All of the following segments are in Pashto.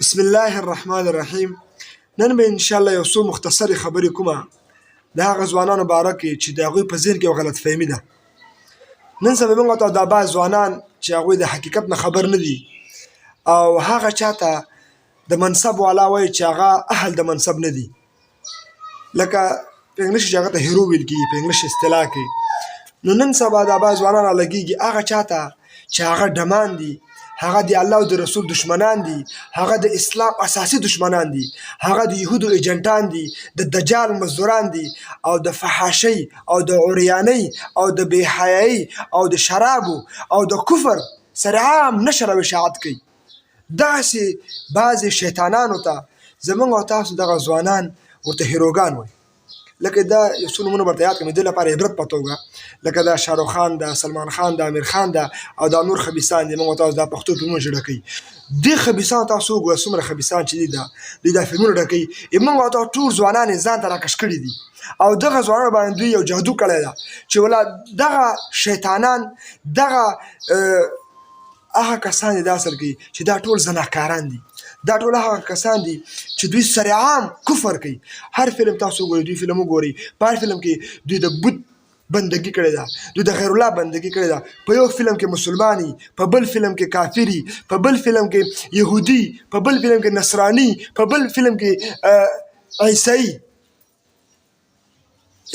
بسم الله الرحمن الرحیم. نن به انشاءالله یو څو مختصرې خبرې کومه د هغه ځوانانو باره کې چې د هغوی په ذهن کې یو غلط فهمي ده. نن سبا موږ ته دا بعض ځوانان چې هغوی د حقیقت نه خبر نه دي او هغه چاته د منصب والا وایي چې هغه اهل د منصب نه دي، لکه په انګلیش چې هغه ته هیرو ویل کېږي په انګلیش اصطلاح کې. نو نن سبا دا بعض ځوانان رالګېږي هغه چاته چې هغه ډمان دي، هغه د الله او د رسول دشمنان دي، هغه د اسلام اساسي دشمنان دي، هغه د یهودو ایجنټان دي، د دجال مزدوران دي او د فحاشۍ او د عریانۍ او د بېحیایۍ او د شرابو او د کفر سره عام نشر او اشاعت کوي. دغسې بعضې شیطانانو ته زموږ او تاسو دغه ځوانان ورته هیروګان وایي. لکه دا یو څو نومونه درته یاد کړم د دې لپاره عبرت په توګه، لکه دا شاهرخ خان ده، سلمان خان ده، امیر خان ده او دا نور خبیثان دي. موږ تاسو دا پښتو فلمونه چې ډکوي دې خبیثانو تاسو وګوره څومره خبیثان چې دي دوی دا فلمونه ډکوي. موږ تاسو ټول ځوانان یې ځان ته راکش کړي دي او دغه ځوانانو باندې دوی یو جادو کړی ده چې ولا دغه شیطانان دغه هغه کسان دي دا اصل کې چې دا ټول زناکاران دي، دا ټول هغه کسان دي چې دوی سره عام کفر کوي. هر فلم تاسو وګورئ، دوی فلم وګورئ، په هر فلم کې دوی د بت بندګي کړې ده، دوی د غیر الله بندګي کړې ده. په یو فلم کې مسلماني، په بل فلم کې کافري، په بل فلم کې یهودي، په بل فلم کې نصراني، په بل فلم کې عیسائی.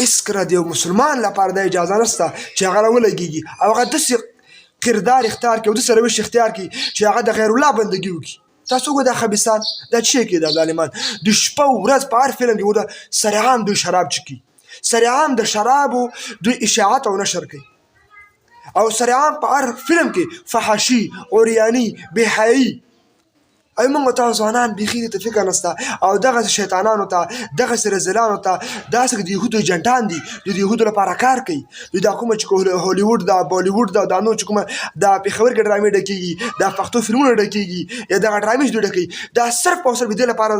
هېڅکله د یو مسلمان لپاره دا اجازه نشته چې هغه راولګېږي او هغه داسې کردار اختیار کړي او داسې روش اختیار کړي چې هغه د غیر الله بندګي وکړي. تاسو وګورئ دا خبیثان دا څه کوي، دا ظالمان د شپه او ورځ په هر فلم کې وګوره سره عام دوی شراب څښي، سره عام د شرابو دوی اشاعت او نشر کوي او سره عام په هر فلم کې فحاشي، عریاني، بېحیایي. ای موږ ته ځوانان بیخي دې ته فکر نشته او دغسې شیطانانو ته دغسې رذلانو ته داسې د یهودو ایجنټان دي، دوی د یهودو لپاره کار کوي. دوی دا کومه چې هالیوډ ده، بالیوډ ده، دا نور چې کومه دا پېښور کې ډرامې ډکېږي، دا پښتو فلمونه ډکېږي یا دغه ډرامې چې دوی ډکوي دا صرف او صرف د دې لپاره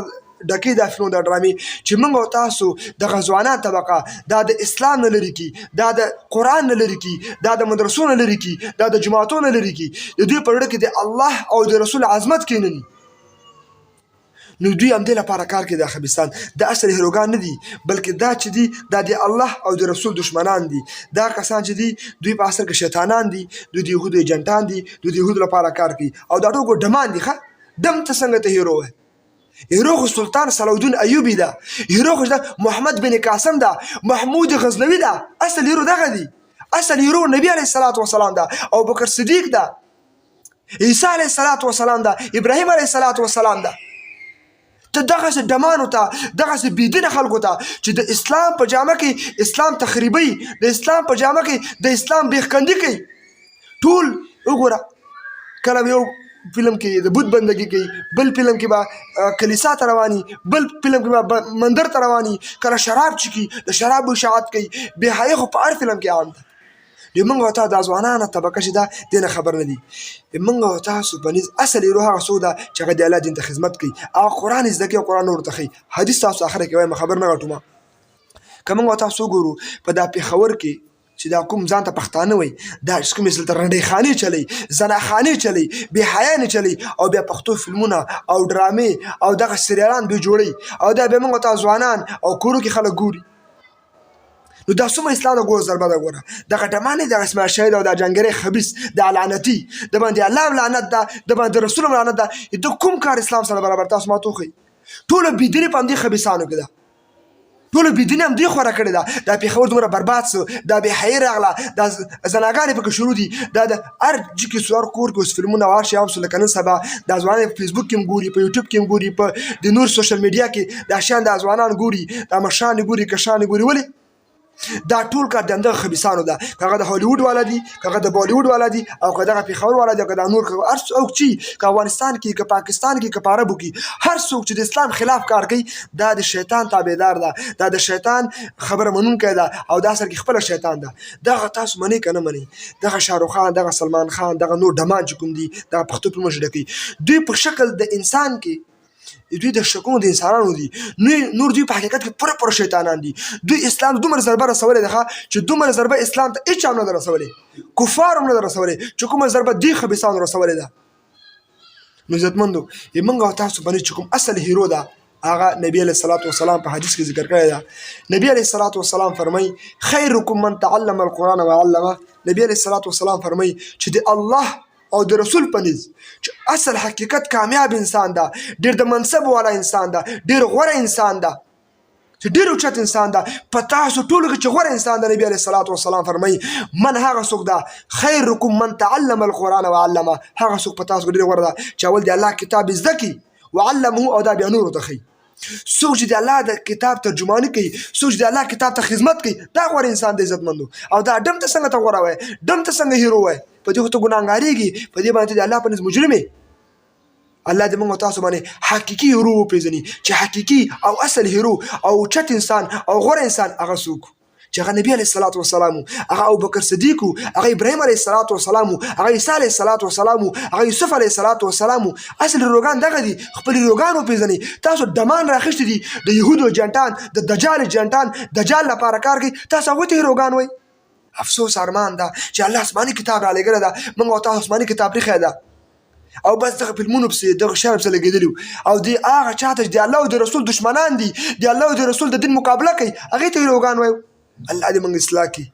ډکې دا فلمونه دا ډرامې چې موږ او تاسو دغه ځوانان طبقه دا د اسلام نه لرې کړي، دا د قرآن نه لرې کړي، دا د مدرسو نه لرې کړي، دا د جوماتو نه لرې کړي، د دوی په زړه کې د الله او د رسول عظمت کښېنوي. نو دوی همدې لپاره کار کوي. دا خبیثان د اصل هیروګان نه دي بلکې دا چې دي دا د الله او د رسول دشمنان دي. دا کسان چې دي دوی په اصل کې شیطانان دي، دوی د یهودو ایجنټان دي، دوی د یهودو لپاره کار کوي او دا ټول ډمان دي. ښه دم ته څنګه ته هیرو وایي؟ هیرو خو سلطان صلاح ایوبي ده، هیرو خو محمد بن قاسم ده، محمود غزنوي ده. اصل هیرو دغه دي، اصل هیرو نبی علیه الصلاة والسلام ده، ابوبکر صدیق ده، عیسی علیه الصلاة والسلام ده، ابراهیم علیه الصلاة والسلام ده. ته دغسې ډمانو ته دغسې بېدینه خلکو ته چې د اسلام په جامه کې اسلام تخریبوي، د اسلام په جامه کې د اسلام بیخکندي کوي. ټول وګوره کله یو فلم کې د بت بندګي کوي، بل فلم کې به کلیسا ته رواني، بل فلم کې به مندر ته رواني، کله شراب څښي د شرابو اشاعت کوي. بېحیایي خو په هر فلم کې عام ده. د موږ او تاسو دا ځوانانه طبقه چې ده دې نه خبر نه دي. د موږ او تاسو په نظ اصل هیرو هغه څوک ده چې هغه د الله دین ته خدمت کوي او قرآن زده کوي او قرآن نورو ته ښیي. حدیث تاسو اخره کې وایم خبر نه غټومه. که موږ او تاسو وګورو په دا پېښور کې چې دا کوم ځان ته پښتانه وایي دا کومې دلته رنډۍ خانې چلی، زناخانې چلی، بېحیانې چلی او بیا پښتو فلمونه او ډرامې او دغه سریالان دوی جوړوي او دا بیا موږ او تاسو ځوانان او کورو کې خلک ګوري. نو دا څومره اسلام ته ګوره ضربه ده. ګوره دغه ډمانې دغه اسماعیل شهید او دا جنګیري خبیث دا لعنتي د باندې الله لعنت ده، د باندې رسول لعنت ده. د کوم کار اسلام سره برابر تاسو ماته وښیئ. ټوله بېدیني په همدې خبیثانو کې ده، ټوله بېدیني همدې خوره کړې ده. دا پېښور دومره برباد سو، دا بېحیایي راغله، دا زناګانې پکې شروع دي، دا د هر جي کې سو هر کور کې اوس فلمونه او هر شی عام سو. لکه نن سبا دا ځوانان په فیسبوک کې هم ګوري، په یوټیوب کې هم ګوري، په د نور سوشل میډیا کې دا شیان دا ځوانان ګوري، دا مشران ګوري، کشران ګوري. ولې دا ټول کار د همدغه خبیثانو ده. که هغه د هالیوډ والا دي، که هغه د بالیوډ والا دي او که دغه پېښور والا دي او که دا نور هر څوک چې که افغانستان کې، که پاکستان کې، که په عربو کې هر څوک چې د اسلام خلاف کار کوي دا د شیطان تابعدار ده، دا د شیطان خبره منونکی ده او دا اصل کې خپله شیطان ده. دغه تاسو منئ که نه منئ، دغه شاهرخ خان، دغه سلمان خان، دغه نور ډمان چې کوم دي دغه پښتو فلمونه چې ډکوي دوی په شکل د انسان کې دوی د شکونو د انسانانو دي، نور دوی په حقیقت کې پوره پوره شیطانان دي. دوی اسلام دومره ضربه رسولې ده چې دومره ضربه اسلام ته هېچا هم نه ده رسولې، کفار هم نه ده رسولې چې کومه ضربه دې خبیثانو رسولې ده. نو عزتمندو موږ او تاسو باندې چې کوم اصل هیرو ده هغه نبی علیه الصلاة والسلام په حدیث کې ذکر کړی ده. نبی علیه الصلاة والسلام فرمایي خیرکم من تعلم القرآن وعلمه. نبی علیه الصلاة والسلام فرمایي چې د الله او د رسول په نزد چې اصل حقیقت کامیاب انسان ده، ډېر د منصب والا انسان ده، ډېر غوره انسان ده، چې ډېر اوچت انسان ده په تاسو ټولو کې چې غوره انسان ده. نبی علیه الصلاة والسلام فرمایي من هغه څوک ده خیرکم من تعلم القرآن وعلمه، هغه څوک په تاسو کې ډېر غوره ده چې اول د الله کتاب زده کړي وعلمه او دا بیا نورو ته ښیي. څوک چې د الله د کتاب ترجماني کوي، څوک چې د الله کتاب ته خدمت کوي، دا غوره انسان دی عزتمندو. او دا ډم ته څنګه ته غوره وای، ډم ته څنګه هیرو وای، په دې خو ته ګناهګارېږي، په دې باندې د الله په نزد مجرم یې. الله دې موږ او تاسو باندې حقیقي هیرو وپېژني چې حقیقي او اصل هیرو او اوچت انسان او غوره انسان هغه څوک چې هغه نبی علیه الصلاة والسلام، هغه ابوبکر صدیق، هغه ابراهیم علیه الصلاة والسلام، هغه عیسی علیه الصلاة والسلام، هغه یوسف علیه الصلاة والسلام. اصل هیروګان دغه دي، خپل هیروګان وپېژنئ. تاسو ډمان راخیستي دي د یهودو جنټان، د دجال جنټان، دجال لپاره کار کوي، تاسو هغوی ته هیروګان وایي. افسوس ارمان ده چې الله آسماني کتاب رالیږلی ده، موږ او تاسو آسماني کتاب پرېښی ده او بس دغه فلمونو پسې دغه شیانو پسې لګېدلي او د هغه چا ته چې د الله او د رسول دشمنان دي، د الله او د رسول د دین مقابله کوي، هغې ته هیروګان وایو. الله دې موږ اصلاح کړي.